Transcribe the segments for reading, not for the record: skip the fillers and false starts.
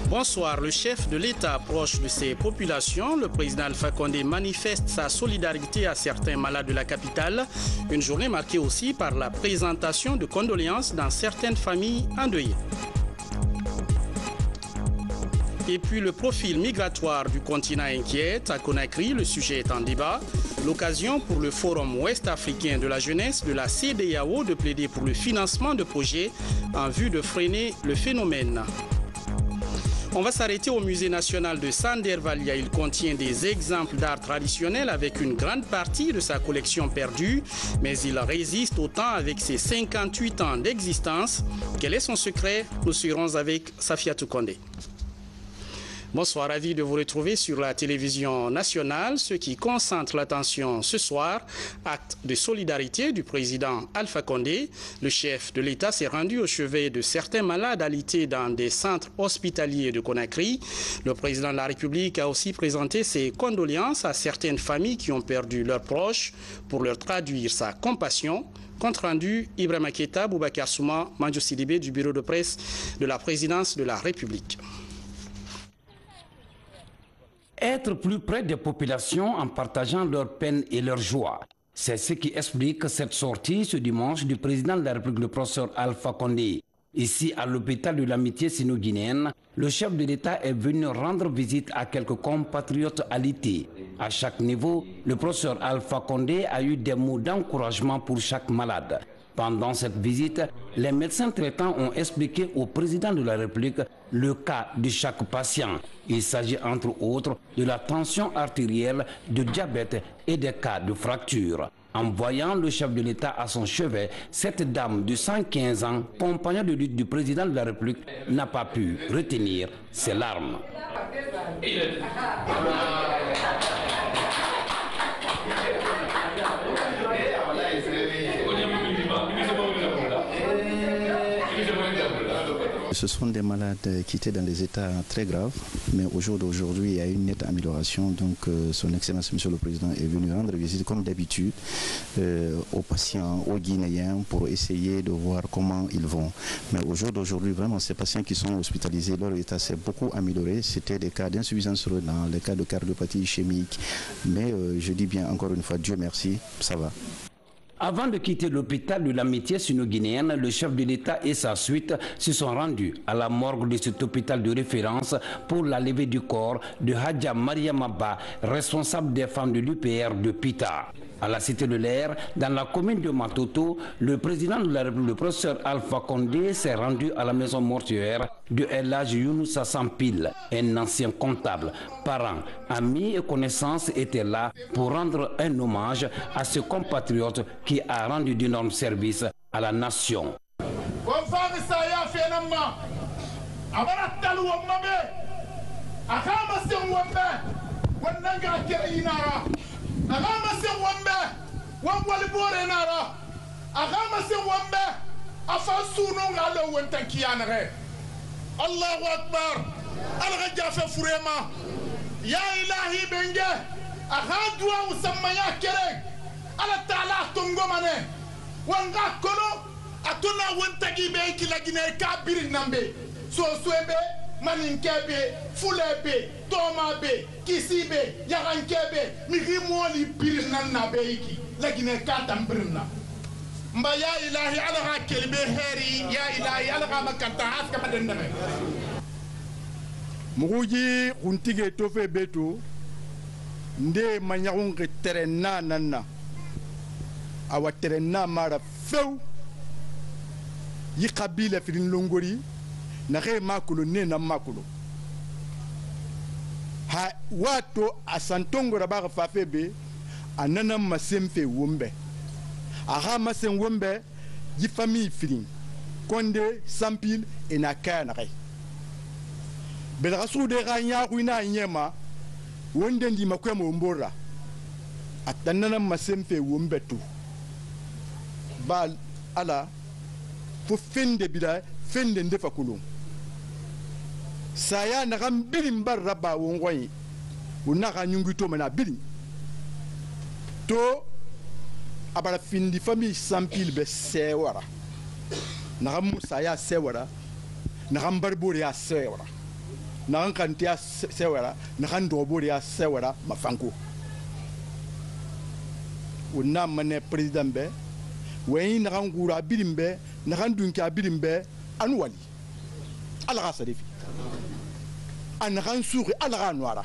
Bonsoir. Le chef de l'État proche de ses populations, le président Alpha Condé, manifeste sa solidarité à certains malades de la capitale. Une journée marquée aussi par la présentation de condoléances dans certaines familles endeuillées. Et puis le profil migratoire du continent inquiète. À Conakry, le sujet est en débat. L'occasion pour le Forum ouest-africain de la jeunesse de la CEDEAO de plaider pour le financement de projets en vue de freiner le phénomène. On va s'arrêter au musée national de Sandervalia. Il contient des exemples d'art traditionnel avec une grande partie de sa collection perdue, mais il résiste autant avec ses 58 ans d'existence. Quel est son secret? Nous serons avec Safiatou Condé. Bonsoir, ravi de vous retrouver sur la télévision nationale. Ce qui concentre l'attention ce soir, acte de solidarité du président Alpha Condé. Le chef de l'État s'est rendu au chevet de certains malades alités dans des centres hospitaliers de Conakry. Le président de la République a aussi présenté ses condoléances à certaines familles qui ont perdu leurs proches pour leur traduire sa compassion. Compte rendu, Ibrahima Keita, Boubacar Souma, Mandio Sidibé du bureau de presse de la présidence de la République. Être plus près des populations en partageant leurs peines et leurs joies. C'est ce qui explique cette sortie ce dimanche du président de la République, le professeur Alpha Condé. Ici, à l'hôpital de l'amitié sino-guinéenne, le chef de l'État est venu rendre visite à quelques compatriotes alités. À chaque niveau, le professeur Alpha Condé a eu des mots d'encouragement pour chaque malade. Pendant cette visite, les médecins traitants ont expliqué au président de la République le cas de chaque patient. Il s'agit entre autres de la tension artérielle, de diabète et des cas de fracture. En voyant le chef de l'État à son chevet, cette dame de 115 ans, compagnon de lutte du président de la République, n'a pas pu retenir ses larmes. Ce sont des malades qui étaient dans des états très graves, mais au jour d'aujourd'hui, il y a une nette amélioration. Donc, son Excellence, Monsieur le Président, est venu rendre visite, comme d'habitude, aux patients, aux Guinéens, pour essayer de voir comment ils vont. Mais au jour d'aujourd'hui, vraiment, ces patients qui sont hospitalisés, leur état s'est beaucoup amélioré. C'était des cas d'insuffisance rénale, des cas de cardiopathie ischémique. Mais je dis bien encore une fois, Dieu merci, ça va. Avant de quitter l'hôpital de l'amitié sino-guinéenne, le chef de l'État et sa suite se sont rendus à la morgue de cet hôpital de référence pour la levée du corps de Hadja Mariamaba, responsable des femmes de l'UPR de Pita. À la Cité de l'Air, dans la commune de Matoto, le président de la République, le professeur Alpha Condé, s'est rendu à la maison mortuaire de El Hadj Younoussa Sampil, un ancien comptable. Parents, amis et connaissances étaient là pour rendre un hommage à ce compatriote qui a rendu d'énormes services à la nation. agama se wambe wangwali bore nara agama se wambe afasu no ngalo wontan kiyanare Allahu akbar alga jafe furema ya ilahi benge ahadwa usamaya kere ala taala tongomane wanga kono atuna wontagi be kilagine kabiri nambe so swebe maninkebe fulebe tomabe kisibe yagankebe migimoli birnanna beiki lagine katam birna mba ya ilahi ala ha kelbe heri ya ilahi ala ha makanta haska madendame muguji kuntige tofe beto nde manyagun ke terena nanna awa terena mara few yi kabila filin longori na re makulo ne na makulo ha wato asantongo rabaga fafebe anana masemfe wombe aha masen wombe yi famille filin konde sampil ena kana kai bela su de ganya kuina nyema wonde ndi makwemo mbora atanana masemfe wombe tu bal ala fo fende bila fende ndefa kulum saya na gambilim baraba wongoyi unaka nyunguto mana bili to abara findi famille sampil be sewara na musa ya sewara na mbarburi ya sewara na kanti ya sewara na ndoburi ya sewara mafanku una mane president be we na ngura bilimbe na ndunki bilimbe anwali ala gasarifi an kan suri ala ga nwara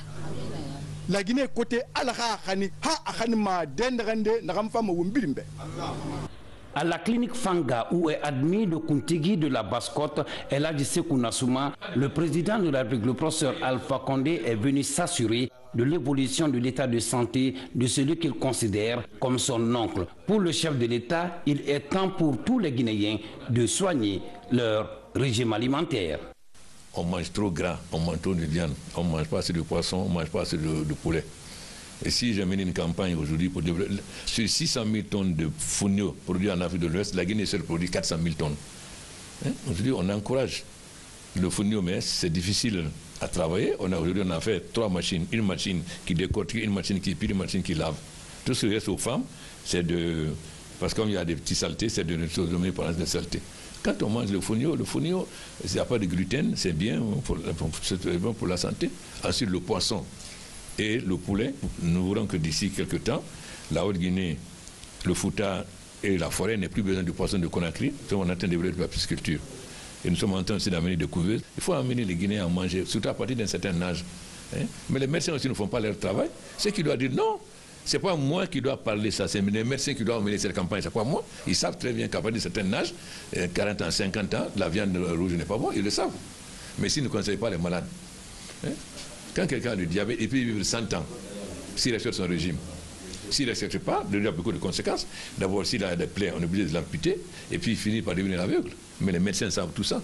la Guinée côté ala ga khani ha khani ma dendrande na kam fama wumbilimbe. À la clinique Fanga, où est admis le Kuntigi de la Basse-Côte, Eladji Sékou Nassouma, le président de la République, le professeur Alpha Condé, est venu s'assurer de l'évolution de l'état de santé de celui qu'il considère comme son oncle. Pour le chef de l'État, il est temps pour tous les Guinéens de soigner leur régime alimentaire. On mange trop gras, on mange trop de viande, on ne mange pas assez de poisson, on ne mange pas assez de poulet. Et si j'ai mené une campagne aujourd'hui pour développer, sur 600 000 tonnes de fonio produits en Afrique de l'Ouest, la Guinée seule produit 400 000 tonnes. Hein? Aujourd'hui, on encourage le fonio, mais c'est difficile à travailler. Aujourd'hui, on a fait 3 machines, une machine qui décortique, une machine qui pile, une machine qui lave. Tout ce qui reste aux femmes, c'est de... Parce qu'il y a des petits saletés, c'est de notre par de saleté. Quand on mange le fonio, il n'y a pas de gluten, c'est bien pour la santé. Ensuite, le poisson et le poulet, nous verrons que d'ici quelques temps, la Haute-Guinée, le Fouta et la forêt n'aient plus besoin de poissons de Conakry. Nous sommes en train de développer la pisciculture. Et nous sommes en train aussi d'amener des couveuses. Il faut amener les Guinéens à manger, surtout à partir d'un certain âge. Hein? Mais les médecins aussi ne font pas leur travail. C'est qui doit dire non. Ce n'est pas moi qui dois parler ça, c'est les médecins qui doivent mener cette campagne, c'est pas moi. Ils savent très bien qu'à partir d'un certain âge, 40 ans, 50 ans, la viande rouge n'est pas bonne, ils le savent. Mais s'ils ne conseillent pas les malades. Hein? Quand quelqu'un a le diabète et puis vivre 100 ans, s'il respecte son régime, s'il ne respecte pas, il y a beaucoup de conséquences. D'abord, s'il a des plaies, on est obligé de l'amputer, et puis il finit par devenir aveugle. Mais les médecins savent tout ça.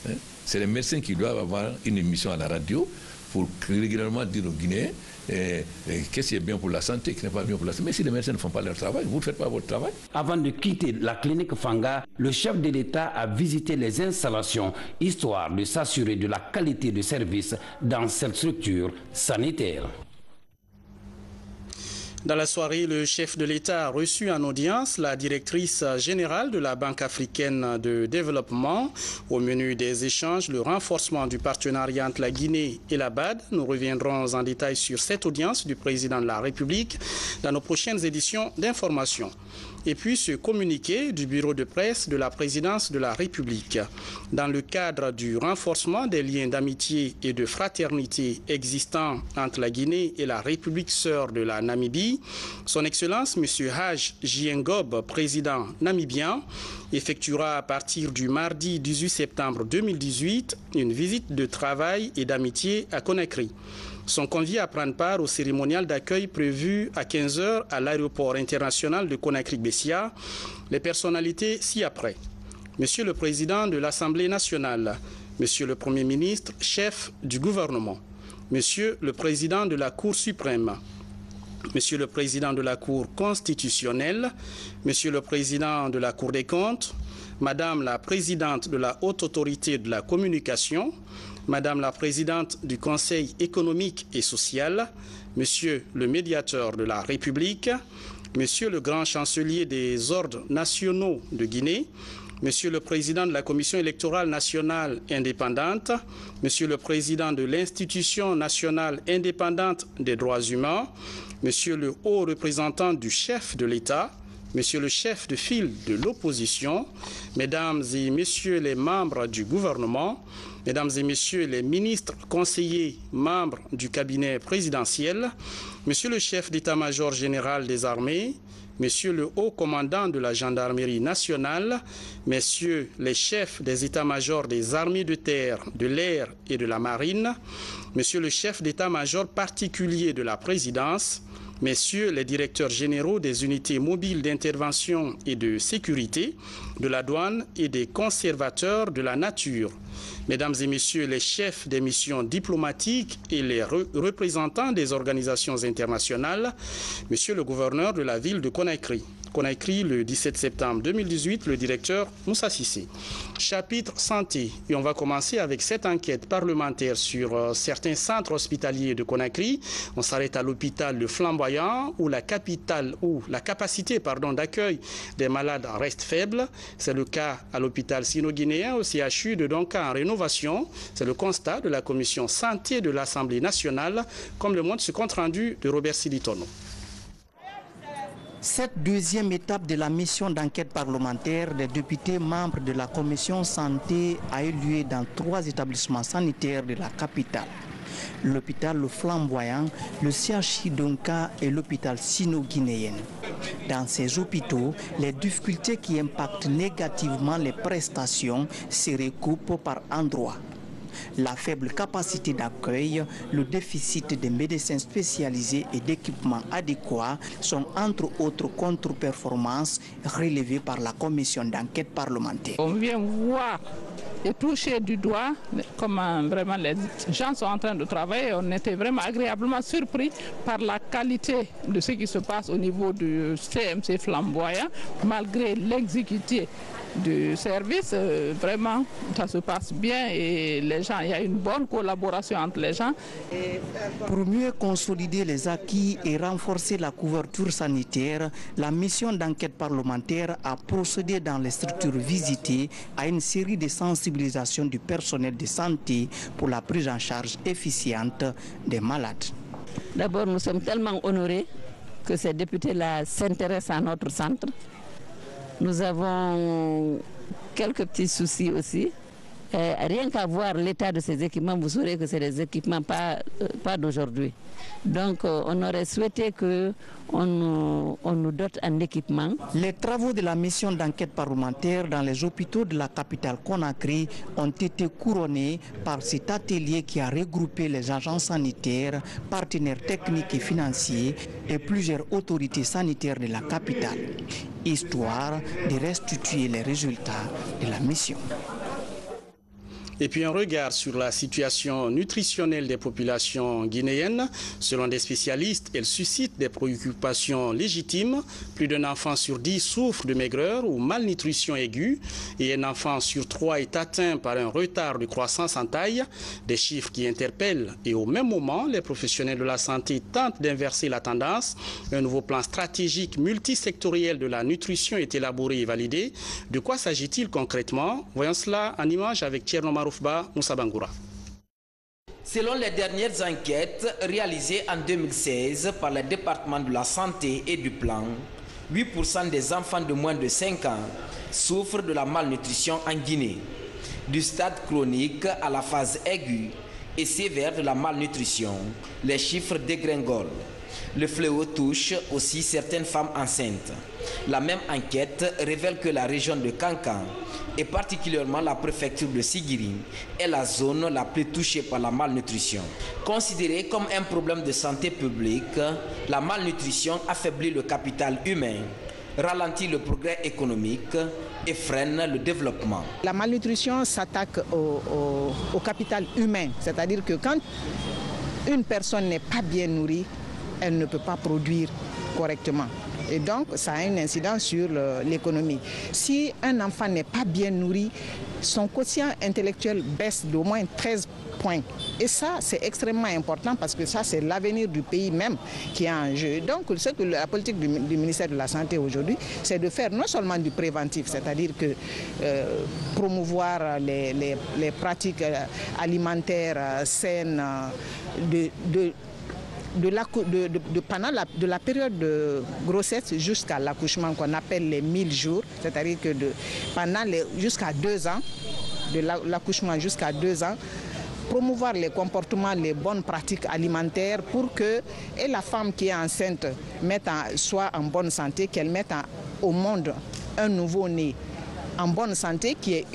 Hein? C'est les médecins qui doivent avoir une émission à la radio pour régulièrement dire aux Guinéens qu'est-ce qui est bien pour la santé, qui n'est pas bien pour la santé. Mais si les médecins ne font pas leur travail, vous ne faites pas votre travail. Avant de quitter la clinique Fanga, le chef de l'État a visité les installations, histoire de s'assurer de la qualité de service dans cette structure sanitaire. Dans la soirée, le chef de l'État a reçu en audience la directrice générale de la Banque africaine de développement. Au menu des échanges, le renforcement du partenariat entre la Guinée et la BAD. Nous reviendrons en détail sur cette audience du président de la République dans nos prochaines éditions d'information. Et puis ce communiqué du bureau de presse de la présidence de la République. Dans le cadre du renforcement des liens d'amitié et de fraternité existants entre la Guinée et la République sœur de la Namibie, son Excellence M. Hage Jiengob, président namibien, effectuera à partir du mardi 18 septembre 2018 une visite de travail et d'amitié à Conakry. Sont conviés à prendre part au cérémonial d'accueil prévu à 15 h à l'aéroport international de Conakry-Bessia. Les personnalités ci-après. Monsieur le Président de l'Assemblée nationale, Monsieur le Premier ministre, chef du gouvernement, Monsieur le Président de la Cour suprême, Monsieur le Président de la Cour constitutionnelle, Monsieur le Président de la Cour des comptes, Madame la Présidente de la Haute Autorité de la Communication, Madame la Présidente du Conseil économique et social, Monsieur le Médiateur de la République, Monsieur le Grand Chancelier des Ordres nationaux de Guinée, Monsieur le Président de la Commission électorale nationale indépendante, Monsieur le Président de l'Institution nationale indépendante des droits humains, Monsieur le Haut représentant du chef de l'État, Monsieur le chef de file de l'opposition, Mesdames et Messieurs les membres du gouvernement, Mesdames et Messieurs les ministres, conseillers, membres du cabinet présidentiel, Monsieur le chef d'état-major général des armées, Monsieur le haut commandant de la gendarmerie nationale, Messieurs les chefs des états-majors des armées de terre, de l'air et de la marine, Monsieur le chef d'état-major particulier de la présidence, Messieurs les directeurs généraux des unités mobiles d'intervention et de sécurité, de la douane et des conservateurs de la nature, Mesdames et Messieurs les chefs des missions diplomatiques et les représentants des organisations internationales, Monsieur le gouverneur de la ville de Conakry, Conakry le 17 septembre 2018, le directeur Moussa Sissé. Chapitre santé, et on va commencer avec cette enquête parlementaire sur certains centres hospitaliers de Conakry. On s'arrête à l'hôpital de Flamboyant où la capacité d'accueil des malades reste faible. C'est le cas à l'hôpital sino-guinéen au CHU de Donka en rénovation. C'est le constat de la commission santé de l'Assemblée nationale, comme le montre ce compte-rendu de Robert Silitono. Cette deuxième étape de la mission d'enquête parlementaire des députés membres de la commission santé a eu lieu dans 3 établissements sanitaires de la capitale. L'hôpital Le Flamboyant, le CHU Donka et l'hôpital sino-guinéen. Dans ces hôpitaux, les difficultés qui impactent négativement les prestations se recoupent par endroits. La faible capacité d'accueil, le déficit de médecins spécialisés et d'équipements adéquats sont entre autres contre-performances relevées par la commission d'enquête parlementaire. On vient voir et toucher du doigt comment vraiment les gens sont en train de travailler. On était vraiment agréablement surpris par la qualité de ce qui se passe au niveau du CMC Flamboyant, malgré l'exécutif du service. Vraiment, ça se passe bien et les gens, il y a une bonne collaboration entre les gens. Pour mieux consolider les acquis et renforcer la couverture sanitaire, la mission d'enquête parlementaire a procédé dans les structures visitées à une série de sensibilisations du personnel de santé pour la prise en charge efficiente des malades. D'abord, nous sommes tellement honorés que ces députés-là s'intéressent à notre centre. Nous avons quelques petits soucis aussi. Rien qu'à voir l'état de ces équipements, vous saurez que c'est des équipements pas d'aujourd'hui. Donc on aurait souhaité qu'on nous dote un équipement. Les travaux de la mission d'enquête parlementaire dans les hôpitaux de la capitale Conakry ont été couronnés par cet atelier qui a regroupé les agents sanitaires, partenaires techniques et financiers et plusieurs autorités sanitaires de la capitale, histoire de restituer les résultats de la mission. Et puis un regard sur la situation nutritionnelle des populations guinéennes. Selon des spécialistes, elle suscite des préoccupations légitimes. Plus d'un enfant sur 10 souffre de maigreur ou malnutrition aiguë et un enfant sur 3 est atteint par un retard de croissance en taille. Des chiffres qui interpellent et au même moment, les professionnels de la santé tentent d'inverser la tendance. Un nouveau plan stratégique multisectoriel de la nutrition est élaboré et validé. De quoi s'agit-il concrètement? Voyons cela en image avec Thierno Maroufba Moussa Bangoura. Selon les dernières enquêtes réalisées en 2016 par le département de la santé et du plan, 8% des enfants de moins de 5 ans souffrent de la malnutrition en Guinée. Du stade chronique à la phase aiguë et sévère de la malnutrition, les chiffres dégringolent. Le fléau touche aussi certaines femmes enceintes. La même enquête révèle que la région de Kankan, et particulièrement la préfecture de Sigiri, est la zone la plus touchée par la malnutrition. Considérée comme un problème de santé publique, la malnutrition affaiblit le capital humain, ralentit le progrès économique et freine le développement. La malnutrition s'attaque au capital humain, c'est-à-dire que quand une personne n'est pas bien nourrie, elle ne peut pas produire correctement. Et donc, ça a une incidence sur l'économie. Si un enfant n'est pas bien nourri, son quotient intellectuel baisse d'au moins 13 points. Et ça, c'est extrêmement important parce que ça, c'est l'avenir du pays même qui est en jeu. Donc, ce que la politique du ministère de la Santé aujourd'hui, c'est de faire non seulement du préventif, c'est-à-dire que promouvoir les pratiques alimentaires saines pendant la période de grossesse jusqu'à l'accouchement qu'on appelle les 1000 jours, c'est-à-dire que jusqu'à 2 ans, de l'accouchement jusqu'à 2 ans, promouvoir les comportements, les bonnes pratiques alimentaires pour que et la femme qui est enceinte soit en bonne santé, qu'elle mette au monde un nouveau-né en bonne santé qui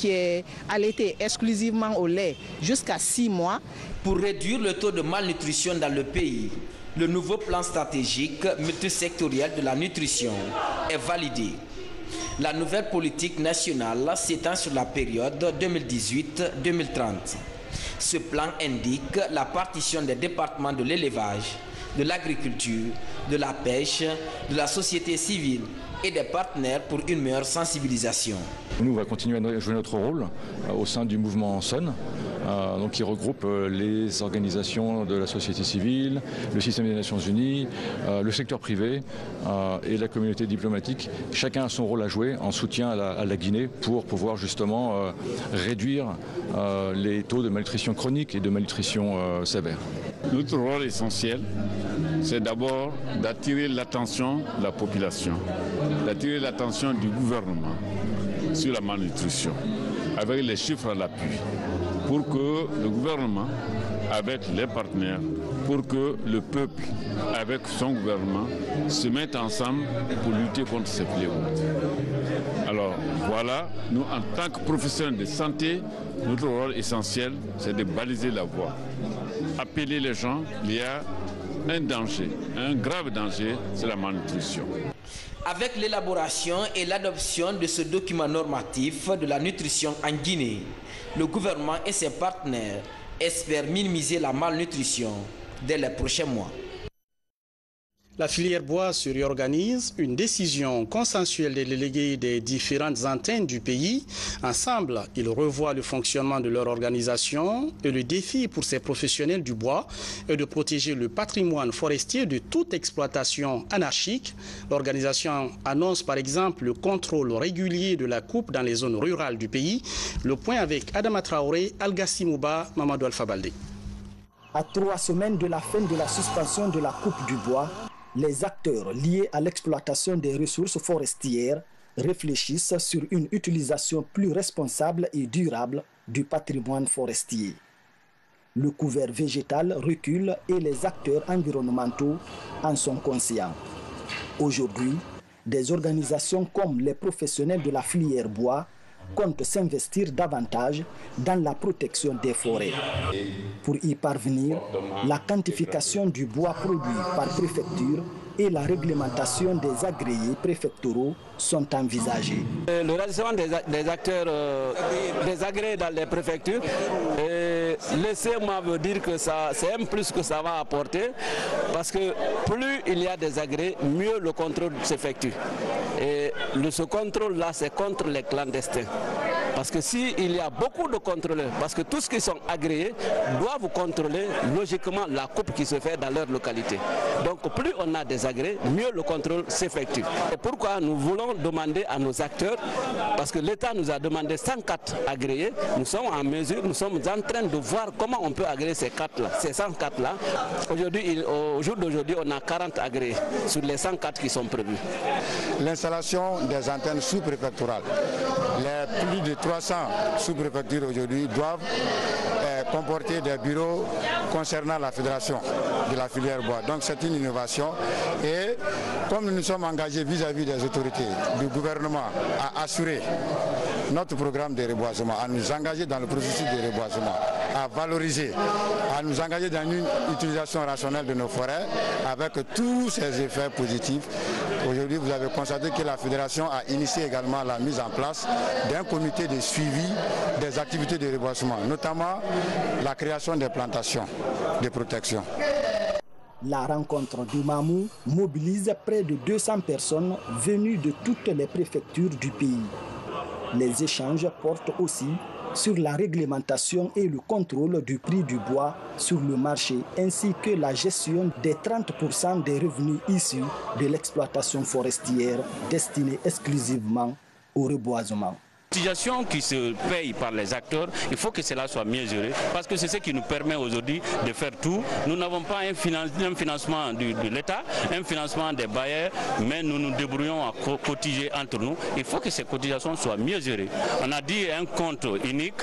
est allaité exclusivement au lait jusqu'à 6 mois. Pour réduire le taux de malnutrition dans le pays, le nouveau plan stratégique multisectoriel de la nutrition est validé. La nouvelle politique nationale s'étend sur la période 2018-2030. Ce plan indique la partition des départements de l'élevage, de l'agriculture, de la pêche, de la société civile et des partenaires pour une meilleure sensibilisation. Nous, on va continuer à jouer notre rôle au sein du mouvement SON, donc qui regroupe les organisations de la société civile, le système des Nations Unies, le secteur privé et la communauté diplomatique. Chacun a son rôle à jouer en soutien à la Guinée pour pouvoir justement réduire les taux de malnutrition chronique et de malnutrition sévère. Notre rôle essentiel, c'est d'abord d'attirer l'attention de la population, d'attirer l'attention du gouvernement sur la malnutrition, avec les chiffres à l'appui, pour que le gouvernement, avec les partenaires, pour que le peuple, avec son gouvernement, se mette ensemble pour lutter contre ces fléaux. Alors voilà, nous en tant que professionnels de santé, notre rôle essentiel, c'est de baliser la voie. Appeler les gens, il y a un danger, un grave danger, c'est la malnutrition. Avec l'élaboration et l'adoption de ce document normatif de la nutrition en Guinée, le gouvernement et ses partenaires espèrent minimiser la malnutrition dès les prochains mois. La filière bois se réorganise, une décision consensuelle des délégués des différentes antennes du pays. Ensemble, ils revoient le fonctionnement de leur organisation et le défi pour ces professionnels du bois est de protéger le patrimoine forestier de toute exploitation anarchique. L'organisation annonce par exemple le contrôle régulier de la coupe dans les zones rurales du pays. Le point avec Adama Traoré, Algassi Mouba, Mamadou Alpha Baldé. À 3 semaines de la fin de la suspension de la coupe du bois, les acteurs liés à l'exploitation des ressources forestières réfléchissent sur une utilisation plus responsable et durable du patrimoine forestier. Le couvert végétal recule et les acteurs environnementaux en sont conscients. Aujourd'hui, des organisations comme les professionnels de la filière bois comptent s'investir davantage dans la protection des forêts. Pour y parvenir, la quantification du bois produit par préfecture et la réglementation des agréés préfectoraux sont envisagés. Le rassemblement des acteurs, des agréés dans les préfectures, laissez-moi vous dire que c'est un plus que ça va apporter, parce que plus il y a des agréés, mieux le contrôle s'effectue. Et ce contrôle-là, c'est contre les clandestins. Parce que s'il y a beaucoup de contrôleurs, parce que tous qui sont agréés doivent contrôler logiquement la coupe qui se fait dans leur localité. Donc plus on a des agréés, mieux le contrôle s'effectue. Et pourquoi nous voulons demander à nos acteurs, parce que l'État nous a demandé 104 agréés, nous sommes en mesure, nous sommes en train de voir comment on peut agréer ces 104-là. Aujourd'hui, au jour d'aujourd'hui, on a 40 agréés sur les 104 qui sont prévus. L'installation des antennes sous-préfectorales. Les plus de 300 sous-préfectures aujourd'hui doivent comporter des bureaux concernant la fédération de la filière bois. Donc c'est une innovation et comme nous nous sommes engagés vis-à-vis des autorités, du gouvernement à assurer notre programme de reboisement, à nous engager dans le processus de reboisement, à valoriser, à nous engager dans une utilisation rationnelle de nos forêts avec tous ces effets positifs. Aujourd'hui, vous avez constaté que la fédération a initié également la mise en place d'un comité de suivi des activités de reboisement, notamment la création des plantations de protection. La rencontre du Mamou mobilise près de 200 personnes venues de toutes les préfectures du pays. Les échanges portent aussi sur la réglementation et le contrôle du prix du bois sur le marché, ainsi que la gestion des 30% des revenus issus de l'exploitation forestière destinée exclusivement au reboisement. L'utilisation qui se paye par les acteurs, il faut que cela soit mieux géré parce que c'est ce qui nous permet aujourd'hui de faire tout. Nous n'avons pas un financement de l'État, un financement des bailleurs, mais nous nous débrouillons à cotiser entre nous. Il faut que ces cotisations soient mieux gérées. On a dit un compte unique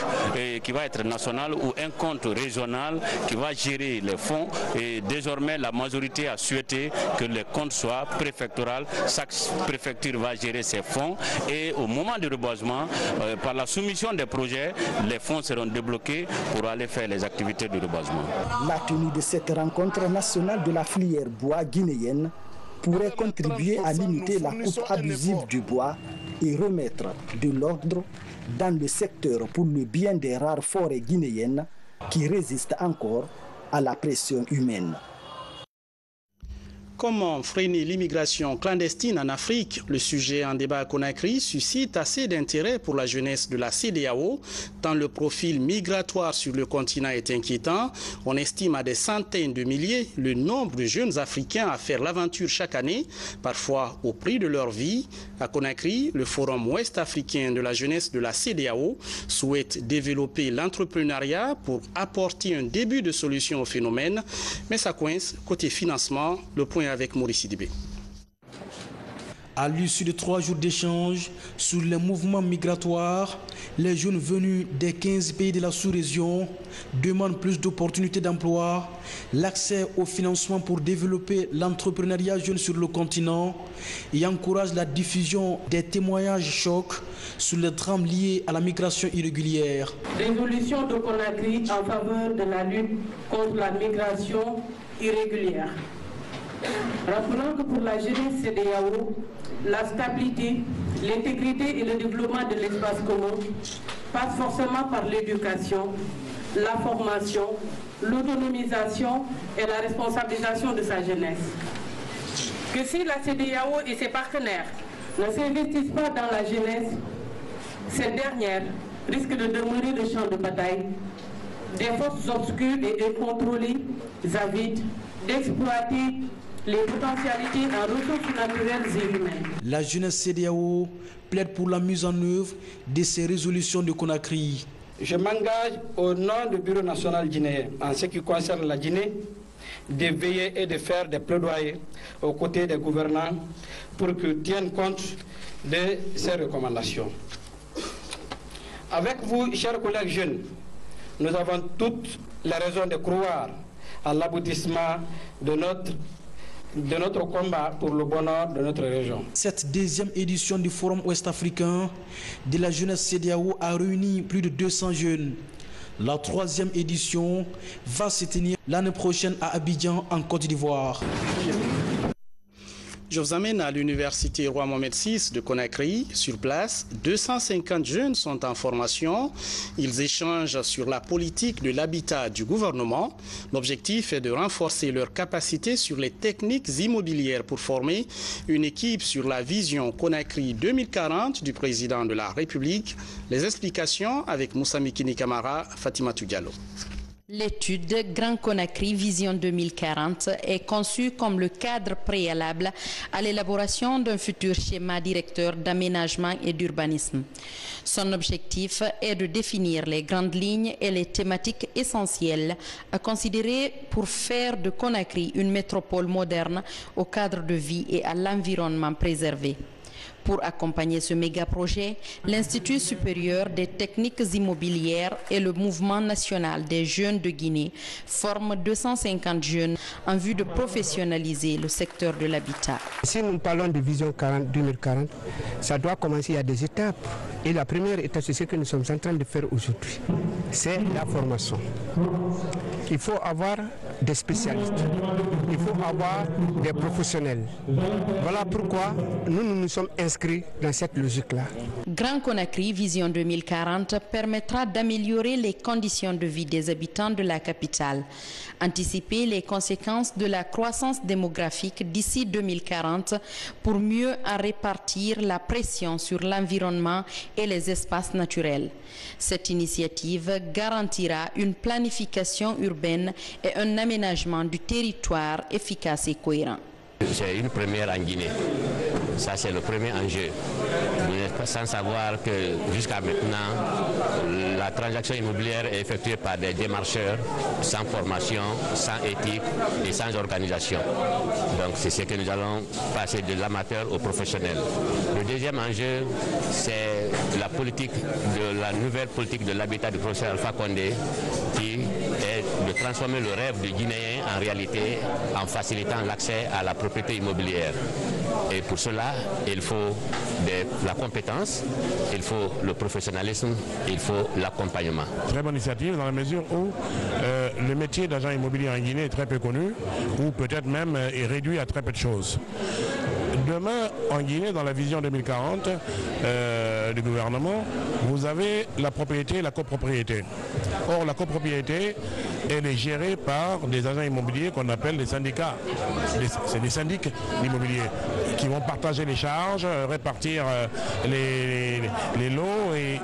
qui va être national ou un compte régional qui va gérer les fonds et désormais la majorité a souhaité que les comptes soient préfectoraux. Chaque préfecture va gérer ses fonds et au moment du reboisement, par la soumission des projets, les fonds seront débloqués pour aller faire les activités de reboisement. La tenue de cette rencontre nationale de la filière bois guinéenne pourrait contribuer à limiter la coupe abusive du bois et remettre de l'ordre dans le secteur pour le bien des rares forêts guinéennes qui résistent encore à la pression humaine. comment freiner l'immigration clandestine en Afrique? Le sujet en débat à Conakry suscite assez d'intérêt pour la jeunesse de la CEDEAO, tant le profil migratoire sur le continent est inquiétant. On estime à des centaines de milliers le nombre de jeunes Africains à faire l'aventure chaque année, parfois au prix de leur vie. À Conakry, le Forum ouest-africain de la jeunesse de la CEDEAO souhaite développer l'entrepreneuriat pour apporter un début de solution au phénomène, mais ça coince côté financement. Le point avec Maurice Sidibé. À l'issue de 3 jours d'échange sur les mouvements migratoires, les jeunes venus des 15 pays de la sous-région demandent plus d'opportunités d'emploi, l'accès au financement pour développer l'entrepreneuriat jeune sur le continent et encouragent la diffusion des témoignages chocs sur les drames liés à la migration irrégulière. Résolution de Conakry en faveur de la lutte contre la migration irrégulière. Rappelons que pour la jeunesse CEDEAO, la stabilité, l'intégrité et le développement de l'espace commun passent forcément par l'éducation, la formation, l'autonomisation et la responsabilisation de sa jeunesse. Que si la CEDEAO et ses partenaires ne s'investissent pas dans la jeunesse, cette dernière risque de demeurer le champ de bataille des forces obscures et incontrôlées, avides d'exploiter les potentialités en ressources naturelles et humaines. La jeunesse CEDEAO plaide pour la mise en œuvre de ces résolutions de Conakry. Je m'engage au nom du Bureau national guinéen, en ce qui concerne la Guinée, de veiller et de faire des plaidoyers aux côtés des gouvernants pour qu'ils tiennent compte de ces recommandations. Avec vous, chers collègues jeunes, nous avons toutes les raisons de croire à l'aboutissement de notre combat pour le bonheur de notre région. Cette 2e édition du Forum ouest-africain de la jeunesse CEDEAO a réuni plus de 200 jeunes. La 3e édition va se tenir l'année prochaine à Abidjan, en Côte d'Ivoire. Je vous amène à l'université Roi Mohamed VI de Conakry. Sur place, 250 jeunes sont en formation. Ils échangent sur la politique de l'habitat du gouvernement. L'objectif est de renforcer leurs capacités sur les techniques immobilières pour former une équipe sur la vision Conakry 2040 du président de la République. Les explications avec Moussa Mikini Kamara, Fatima Diallo. L'étude Grand Conakry Vision 2040 est conçue comme le cadre préalable à l'élaboration d'un futur schéma directeur d'aménagement et d'urbanisme. Son objectif est de définir les grandes lignes et les thématiques essentielles à considérer pour faire de Conakry une métropole moderne au cadre de vie et à l'environnement préservé. Pour accompagner ce méga-projet, l'Institut supérieur des techniques immobilières et le Mouvement national des jeunes de Guinée forment 250 jeunes en vue de professionnaliser le secteur de l'habitat. Si nous parlons de Vision 2040, ça doit commencer à des étapes. Et la première étape, c'est ce que nous sommes en train de faire aujourd'hui. C'est la formation. Il faut avoir des spécialistes. Il faut avoir des professionnels. Voilà pourquoi nous sommes inscrits dans cette logique-là. Grand Conakry Vision 2040 permettra d'améliorer les conditions de vie des habitants de la capitale, anticiper les conséquences de la croissance démographique d'ici 2040 pour mieux en répartir la pression sur l'environnement et les espaces naturels. Cette initiative garantira une planification urbaine et un aménagement du territoire efficace et cohérent. C'est une première en Guinée. Ça, c'est le premier enjeu. Vous n'êtes pas sans savoir que jusqu'à maintenant, la transaction immobilière est effectuée par des démarcheurs sans formation, sans éthique et sans organisation. Donc, c'est ce que nous allons passer de l'amateur au professionnel. Le deuxième enjeu, c'est la nouvelle politique de l'habitat du professeur Alpha Condé, qui est de transformer le rêve du Guinéen en réalité en facilitant l'accès à la propriété immobilière. Et pour cela, il faut la compétence, il faut le professionnalisme, il faut l'accompagnement. Très bonne initiative dans la mesure où le métier d'agent immobilier en Guinée est très peu connu, ou peut-être même est réduit à très peu de choses. Demain, en Guinée, dans la vision 2040 du gouvernement, vous avez la propriété et la copropriété. Or, la copropriété elle est gérée par des agents immobiliers qu'on appelle des syndicats. C'est des syndics immobiliers qui vont partager les charges, répartir les lots et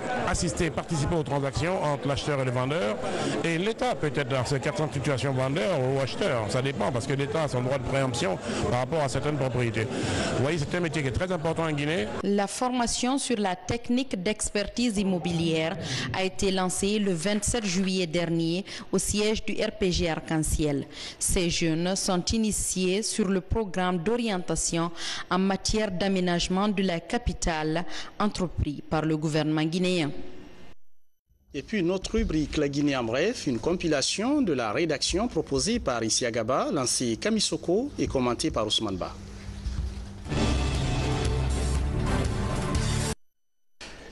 participer aux transactions entre l'acheteur et le vendeur. Et l'État peut-être dans ces 400 situations vendeur ou acheteur, ça dépend parce que l'État a son droit de préemption par rapport à certaines propriétés. Vous voyez, c'est un métier qui est très important en Guinée. La formation sur la technique d'expertise immobilière a été lancée le 27 juillet dernier au siège du RPG Arc-en-Ciel. Ces jeunes sont initiés sur le programme d'orientation en matière d'aménagement de la capitale entrepris par le gouvernement guinéen. Et puis notre rubrique La Guinée en bref, une compilation de la rédaction proposée par Isia Gaba, lancée Kamisoko et commentée par Ousmane Ba.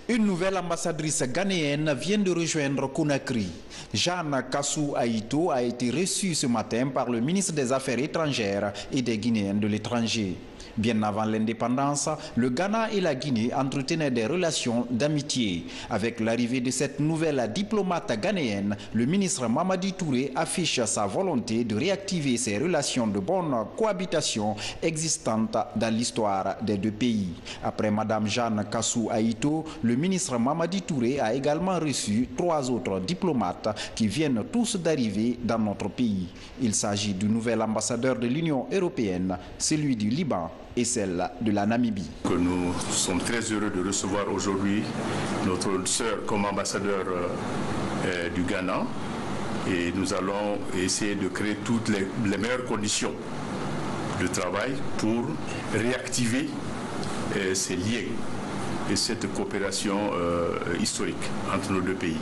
Une nouvelle ambassadrice ghanéenne vient de rejoindre Conakry. Jeanne Kassou Aïto a été reçue ce matin par le ministre des Affaires étrangères et des Guinéens de l'étranger. Bien avant l'indépendance, le Ghana et la Guinée entretenaient des relations d'amitié. Avec l'arrivée de cette nouvelle diplomate ghanéenne, le ministre Mamadi Touré affiche sa volonté de réactiver ces relations de bonne cohabitation existantes dans l'histoire des deux pays. Après Madame Jeanne Kassou Aïto, le ministre Mamadi Touré a également reçu 3 autres diplomates qui viennent tous d'arriver dans notre pays. Il s'agit du nouvel ambassadeur de l'Union européenne, celui du Liban et celle de la Namibie. Nous sommes très heureux de recevoir aujourd'hui notre sœur comme ambassadeur du Ghana et nous allons essayer de créer toutes les meilleures conditions de travail pour réactiver ces liens et cette coopération historique entre nos deux pays.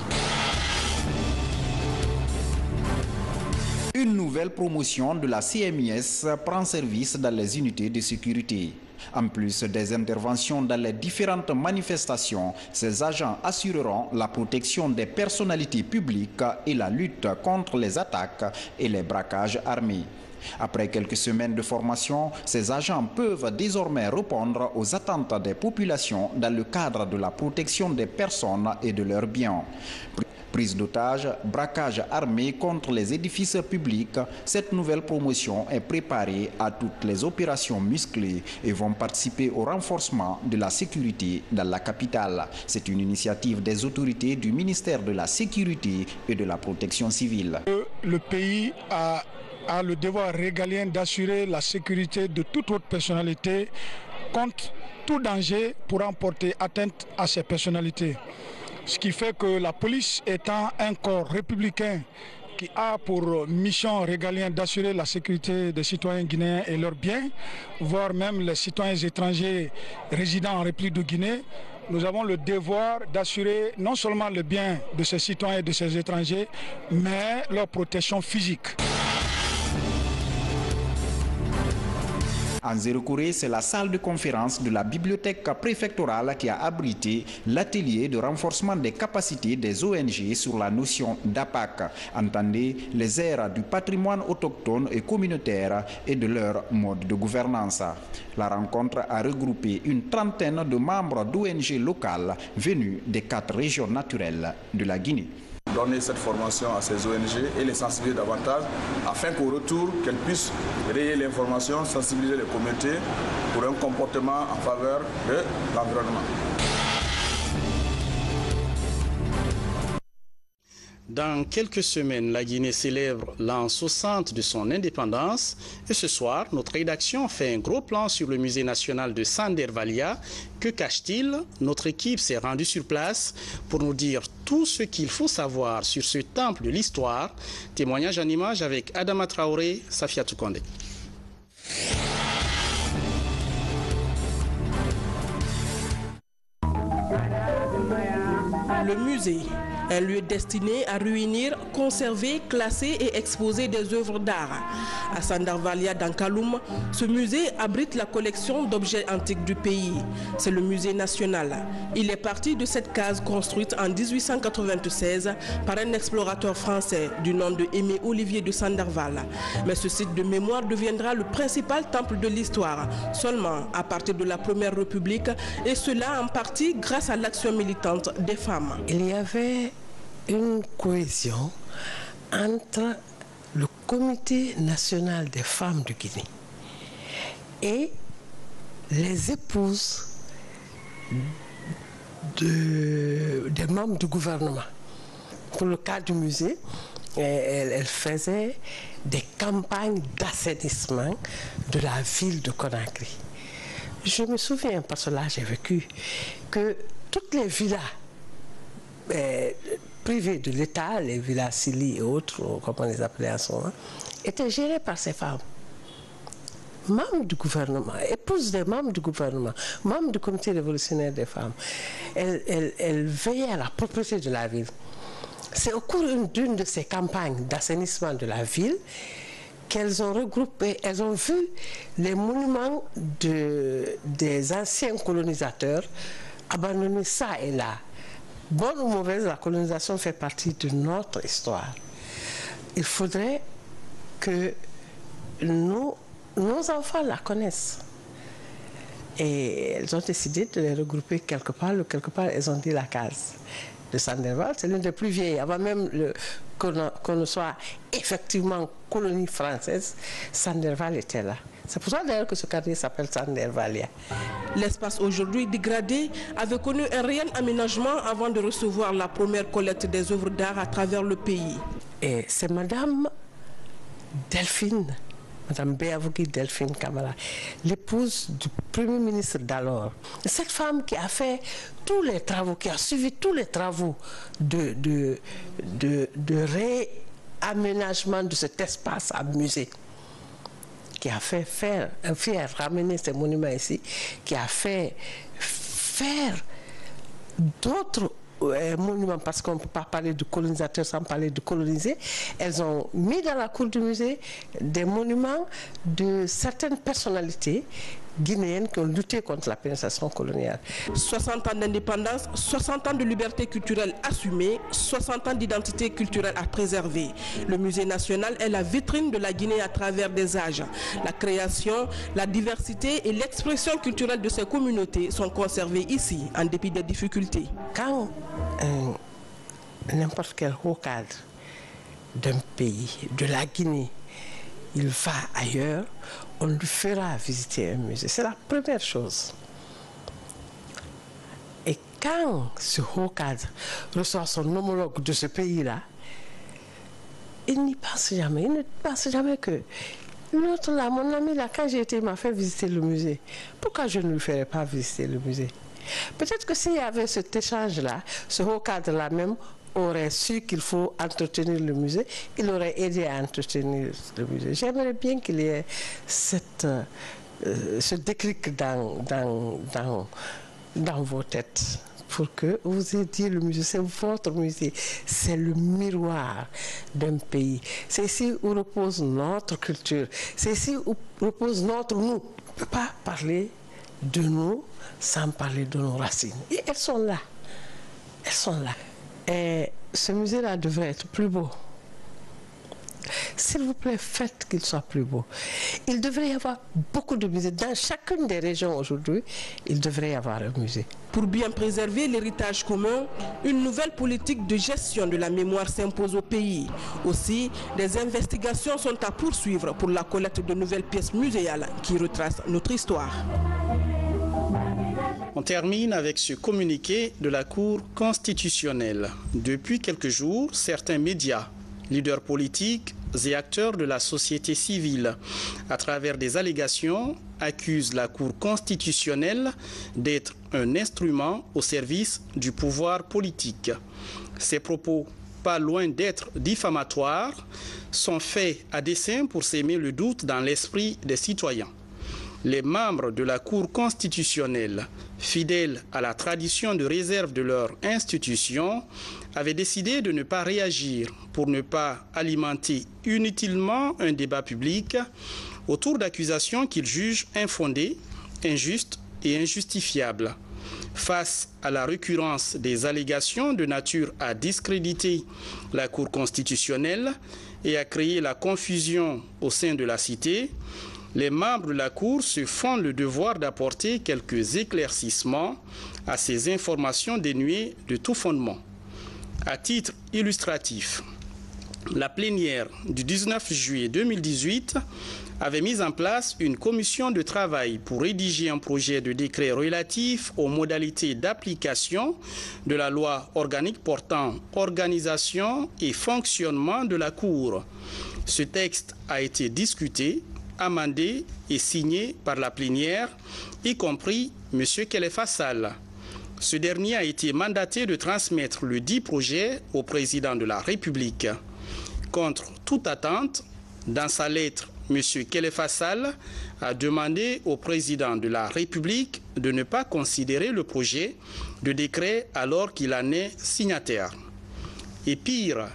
Une nouvelle promotion de la CMIS prend service dans les unités de sécurité. En plus des interventions dans les différentes manifestations, ces agents assureront la protection des personnalités publiques et la lutte contre les attaques et les braquages armés. Après quelques semaines de formation, ces agents peuvent désormais répondre aux attentes des populations dans le cadre de la protection des personnes et de leurs biens. Prise d'otages, braquage armé contre les édifices publics, cette nouvelle promotion est préparée à toutes les opérations musclées et vont participer au renforcement de la sécurité dans la capitale. C'est une initiative des autorités du ministère de la Sécurité et de la Protection civile. Le pays a le devoir régalien d'assurer la sécurité de toute autre personnalité contre tout danger pourra porter atteinte à ces personnalités. Ce qui fait que la police étant un corps républicain qui a pour mission régalienne d'assurer la sécurité des citoyens guinéens et leurs biens, voire même les citoyens étrangers résidant en République de Guinée, nous avons le devoir d'assurer non seulement le bien de ces citoyens et de ces étrangers, mais leur protection physique. En Zérokouré, c'est la salle de conférence de la bibliothèque préfectorale qui a abrité l'atelier de renforcement des capacités des ONG sur la notion d'APAC, entendez les aires du patrimoine autochtone et communautaire et de leur mode de gouvernance. La rencontre a regroupé une trentaine de membres d'ONG locales venus des 4 régions naturelles de la Guinée. Donner cette formation à ces ONG et les sensibiliser davantage afin qu'au retour, qu'elles puissent relayer l'information, sensibiliser les communautés pour un comportement en faveur de l'environnement. Dans quelques semaines, la Guinée célèbre l'an 60 de son indépendance et ce soir, notre rédaction fait un gros plan sur le musée national de Sandervalia. Que cache-t-il? Notre équipe s'est rendue sur place pour nous dire tout ce qu'il faut savoir sur ce temple de l'histoire. Témoignage en images avec Adama Traoré, Safia Toukonde. Le musée, un lieu destiné à réunir, conserver, classer et exposer des œuvres d'art. À Sandervalia dans Kaloum, ce musée abrite la collection d'objets antiques du pays. C'est le musée national. Il est parti de cette case construite en 1896 par un explorateur français du nom de Aimé Olivier de Sanderval. Mais ce site de mémoire deviendra le principal temple de l'histoire, seulement à partir de la Première République, et cela en partie grâce à l'action militante des femmes. Il y avait une cohésion entre le Comité national des femmes de Guinée et les épouses des membres du gouvernement. Pour le cas du musée, elle faisait des campagnes d'assainissement de la ville de Conakry. Je me souviens, parce que là j'ai vécu, que toutes les villas privées de l'État, les villas Sili et autres, comme on les appelait à ce moment, étaient gérées par ces femmes. Membres du gouvernement, épouses des membres du gouvernement, membres du comité révolutionnaire des femmes. Elles veillaient à la propreté de la ville. C'est au cours d'une de ces campagnes d'assainissement de la ville qu'elles ont regroupé, elles ont vu les monuments des anciens colonisateurs abandonnés ça et là. Bonne ou mauvaise, la colonisation fait partie de notre histoire. Il faudrait que nos enfants la connaissent. Et elles ont décidé de les regrouper quelque part. Quelque part, elles ont dit la case de Sanderval. C'est l'une des plus vieilles. Avant même qu'on ne soit effectivement colonie française, Sanderval était là. C'est pour ça d'ailleurs que ce quartier s'appelle Sandervalia. L'espace aujourd'hui dégradé avait connu un réel aménagement avant de recevoir la première collecte des œuvres d'art à travers le pays. Et c'est Madame Delphine, Madame Béavougui Delphine Kamara, l'épouse du Premier ministre d'alors. Cette femme qui a fait tous les travaux, qui a suivi tous les travaux de réaménagement de cet espace à musée, qui a fait ramener ces monuments ici, qui a fait faire d'autres monuments, parce qu'on ne peut pas parler de colonisateurs sans parler de coloniser. Elles ont mis dans la cour du musée des monuments de certaines personnalités guinéennes qui ont lutté contre la pénétration coloniale. 60 ans d'indépendance, 60 ans de liberté culturelle assumée, 60 ans d'identité culturelle à préserver. Le musée national est la vitrine de la Guinée à travers des âges. La création, la diversité et l'expression culturelle de ces communautés sont conservées ici, en dépit des difficultés. Quand n'importe quel haut cadre d'un pays, de la Guinée, il va ailleurs, on lui fera visiter un musée. C'est la première chose. Et quand ce haut cadre reçoit son homologue de ce pays-là, il n'y pense jamais. Il ne pense jamais que l'autre là, mon ami là, quand j'ai été, il m'a fait visiter le musée. Pourquoi je ne lui ferais pas visiter le musée? Peut-être que s'il y avait cet échange-là, ce haut cadre-là même aurait su qu'il faut entretenir le musée, il aurait aidé à entretenir le musée. J'aimerais bien qu'il y ait ce déclic dans vos têtes pour que vous aidiez le musée. C'est votre musée, c'est le miroir d'un pays. C'est ici où repose notre culture, c'est ici où repose notre nous. On ne peut pas parler de nous sans parler de nos racines. Et elles sont là. Elles sont là. Et ce musée-là devrait être plus beau. S'il vous plaît, faites qu'il soit plus beau. Il devrait y avoir beaucoup de musées. Dans chacune des régions aujourd'hui, il devrait y avoir un musée. Pour bien préserver l'héritage commun, une nouvelle politique de gestion de la mémoire s'impose au pays. Aussi, des investigations sont à poursuivre pour la collecte de nouvelles pièces muséales qui retracent notre histoire. On termine avec ce communiqué de la Cour constitutionnelle. Depuis quelques jours, certains médias, leaders politiques et acteurs de la société civile, à travers des allégations, accusent la Cour constitutionnelle d'être un instrument au service du pouvoir politique. Ces propos, pas loin d'être diffamatoires, sont faits à dessein pour s'aimer le doute dans l'esprit des citoyens. Les membres de la Cour constitutionnelle, fidèles à la tradition de réserve de leur institution, avaient décidé de ne pas réagir pour ne pas alimenter inutilement un débat public autour d'accusations qu'ils jugent infondées, injustes et injustifiables. Face à la récurrence des allégations de nature à discréditer la Cour constitutionnelle et à créer la confusion au sein de la cité, les membres de la Cour se font le devoir d'apporter quelques éclaircissements à ces informations dénuées de tout fondement. À titre illustratif, La plénière du 19 juillet 2018 avait mis en place une commission de travail pour rédiger un projet de décret relatif aux modalités d'application de la loi organique portant organisation et fonctionnement de la Cour. Ce texte a été discuté, amendé et signé par la plénière, y compris M. Khalifa Sall. Ce dernier a été mandaté de transmettre le dit projet au président de la République. Contre toute attente, dans sa lettre, M. Khalifa Sall a demandé au président de la République de ne pas considérer le projet de décret alors qu'il en est signataire. Et pire,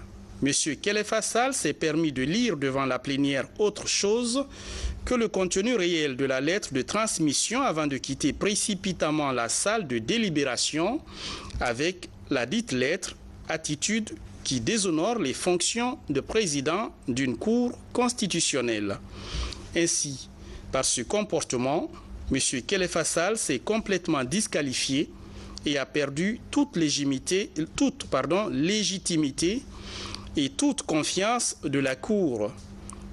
M. Khalifa Sall s'est permis de lire devant la plénière autre chose que le contenu réel de la lettre de transmission avant de quitter précipitamment la salle de délibération avec la dite lettre, attitude qui déshonore les fonctions de président d'une cour constitutionnelle. Ainsi, par ce comportement, M. Khalifa Sall s'est complètement disqualifié et a perdu toute légitimité et toute confiance de la Cour,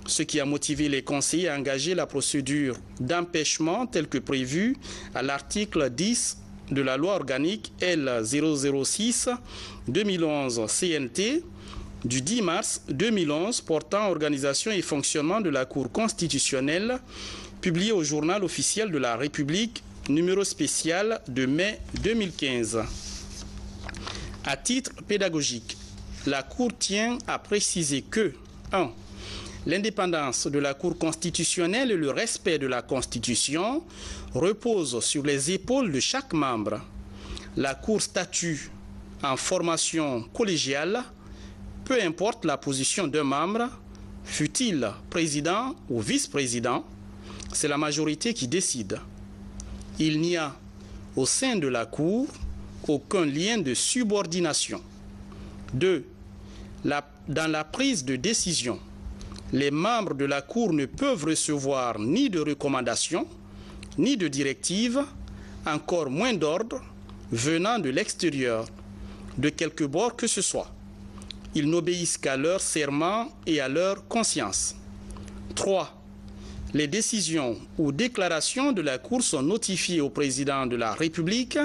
ce qui a motivé les conseillers à engager la procédure d'empêchement telle que prévue à l'article 10 de la loi organique L006-2011 CNT du 10 mars 2011 portant organisation et fonctionnement de la Cour constitutionnelle, publiée au journal officiel de la République, numéro spécial de mai 2015. À titre pédagogique, la Cour tient à préciser que 1. L'indépendance de la Cour constitutionnelle et le respect de la Constitution reposent sur les épaules de chaque membre. La Cour statue en formation collégiale, peu importe la position d'un membre, fût-il président ou vice-président, c'est la majorité qui décide. Il n'y a au sein de la Cour aucun lien de subordination. 2. Dans la prise de décision, les membres de la Cour ne peuvent recevoir ni de recommandations, ni de directives, encore moins d'ordre, venant de l'extérieur, de quelque bord que ce soit. Ils n'obéissent qu'à leur serment et à leur conscience. 3. Les décisions ou déclarations de la Cour sont notifiées au président de la République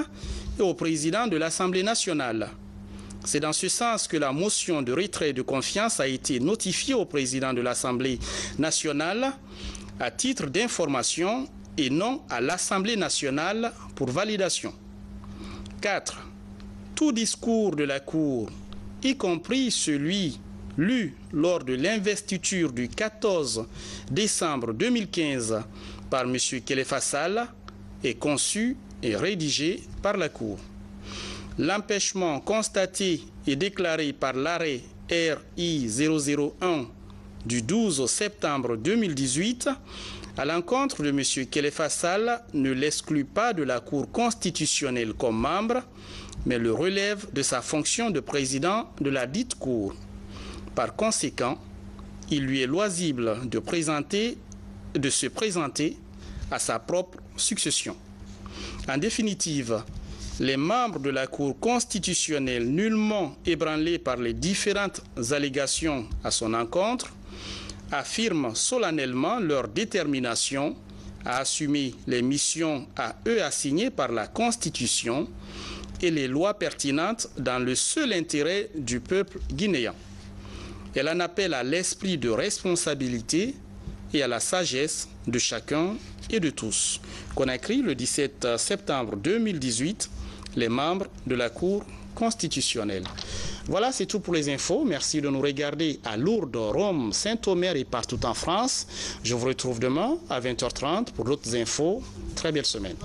et au président de l'Assemblée nationale. C'est dans ce sens que la motion de retrait de confiance a été notifiée au président de l'Assemblée nationale à titre d'information et non à l'Assemblée nationale pour validation. 4. Tout discours de la Cour, y compris celui lu lors de l'investiture du 14 décembre 2015 par M. Khalifa Sall, est conçu et rédigé par la Cour. L'empêchement constaté et déclaré par l'arrêt RI 001 du 12 septembre 2018 à l'encontre de M. Khalifa Sall ne l'exclut pas de la Cour constitutionnelle comme membre, mais le relève de sa fonction de président de la dite Cour. Par conséquent, il lui est loisible de se présenter à sa propre succession. En définitive, les membres de la Cour constitutionnelle nullement ébranlés par les différentes allégations à son encontre affirment solennellement leur détermination à assumer les missions à eux assignées par la Constitution et les lois pertinentes dans le seul intérêt du peuple guinéen. Elle en appelle à l'esprit de responsabilité et à la sagesse de chacun et de tous. Conakry, le 17 septembre 2018, les membres de la Cour constitutionnelle. Voilà, c'est tout pour les infos. Merci de nous regarder à Lourdes, Rome, Saint-Omer et partout en France. Je vous retrouve demain à 20h30 pour d'autres infos. Très belle semaine.